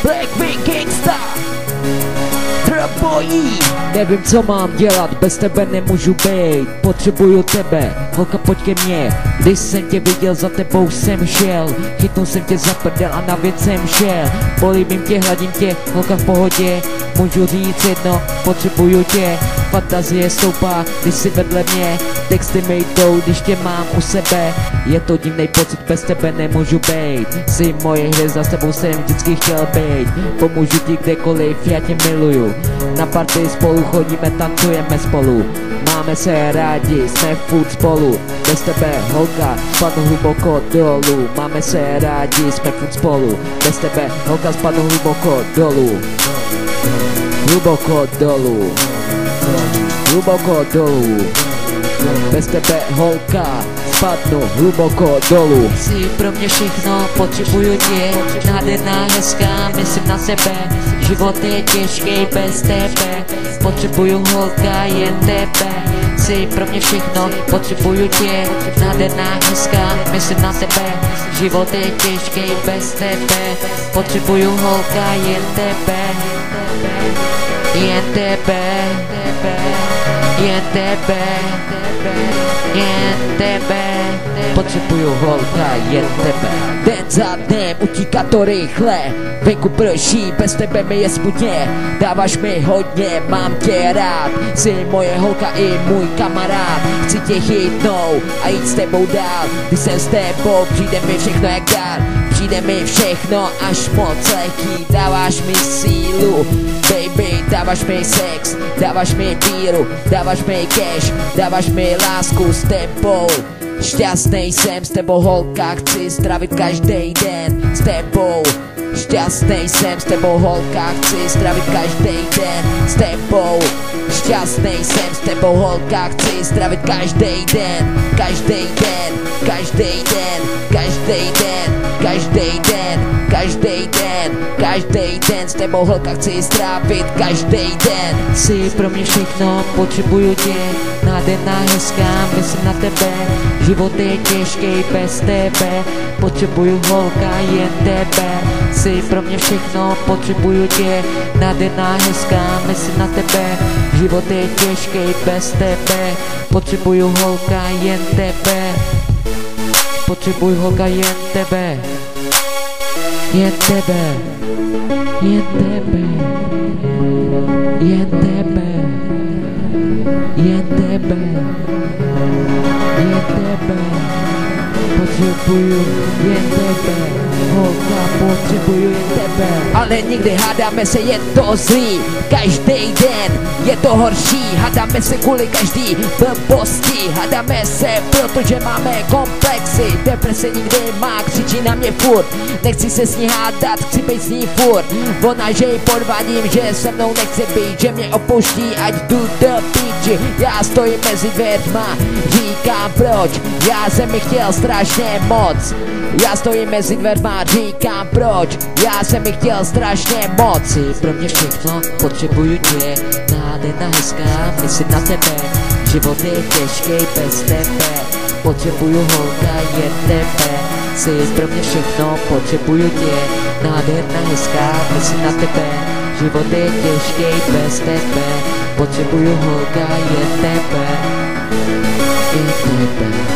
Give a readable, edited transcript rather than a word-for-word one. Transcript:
Black Wing Gangsta Bojí. Nevím, co mám dělat, bez tebe nemůžu bejt. Potřebuju tebe, holka, pojď ke mně. Když jsem tě viděl, za tebou jsem šel. Chytnul jsem tě za prdel a na věc jsem šel. Políbím tě, hladím tě, holka, v pohodě. Můžu říct jedno, potřebuju tě. Fantazie stoupá, když jsi vedle mě. Texty mi jdou, když tě mám u sebe. Je to divnej pocit, bez tebe nemůžu bejt. Jsi moje hvězda, s tebou jsem vždycky chtěl bejt. Pomůžu ti kdekoliv, já tě miluju. Na party spolu chodíme, tancujeme spolu. Máme se rádi, jsme furt spolu. Bez tebe, holka, spadnu hluboko dolů. Máme se rádi, jsme furt spolu. Bez tebe, holka, spadnu hluboko dolů. Hluboko dolů. Hluboko dolů. Bez tebe, holka, spadnu hluboko dolů. Jsi pro mě všechno, potřebuju tě. Nádherná, hezká, myslím na sebe. Život je těžký bez tebe. Potřebuju, holka, jen tebe. Jsi pro mě všechno, potřebuju tě. Nádherná, hezká, myslím na tebe. Život je těžký bez tebe. Potřebuju, holka, jen tebe. Jen tebe. Jen tebe. Jen tebe. Potřebuju, holka, jen tebe. Den za dnem utíká to rychle. Venku prší, bez tebe mi je smutně. Dáváš mi hodně, mám tě rád. Jsi moje holka i můj kamarád. Chci tě chytnout a jít s tebou dál. Když jsem s tebou, přijde mi všechno jak dár. Přijde mi všechno až moc lehký. Dáváš mi sílu, baby, dáváš mi sex. Dáváš mi víru, dáváš mi cash. Dáváš mi lásku s tebou. Šťastnej jsem s tebou, holka, chci zdravit každý den s tebou. Šťastnej jsem s tebou, holka, chci zdravit každý den s tebou. Šťastnej jsem s tebou, holka, chci zdravit každý den. Každý den, každý den, každý den, každý den, každý den, každý den s tebou, holka, chci zdravit každý den. Jsi pro mě všechno, potřebuju tě. Nádherná, hezká, myslím na tebe. Život je těžký bez tebe. Potřebuju, holka, jen tebe. Jsi pro mě všechno, potřebuju tě. Nádherná, hezká, myslím na tebe. Život je těžký bez tebe. Potřebuju, holka, jen tebe. Potřebuju, holka, jen tebe. Jen tebe. Jen tebe. Jen tebe. Jen tebe. Jen tebe. Potřebuju jen tebe. Holka, potřebuju jen tebe. Ale nikdy hádáme se, je to zlý. Každý den je to horší. Hádáme se kvůli každý blbosti. Hádáme se, protože máme komplexy. Deprese nikdy má, křičí na mě furt. Nechci se s ní hádat, chci být s ní furt. Ona, že ji podvádím, že se mnou nechce být. Že mě opouští, ať jdu do píči. Já stojím mezi dveřma, říkám proč. Já jsem mi chtěl strašně moc. Já stojím mezi dveřma, říkám proč. Já jsem mi chtěl strašně moc. Jsi pro mě všechno, potřebuju tě. Nádherná, hezká, myslím na tebe. Život je těžký bez tebe. Potřebuju, holka, jen tebe. Jsi pro mě všechno, potřebuju tě. Nádherná, hezká, myslím na tebe. Život je těžký bez tebe. Potřebuju, holka, jen tebe. Jen tebe.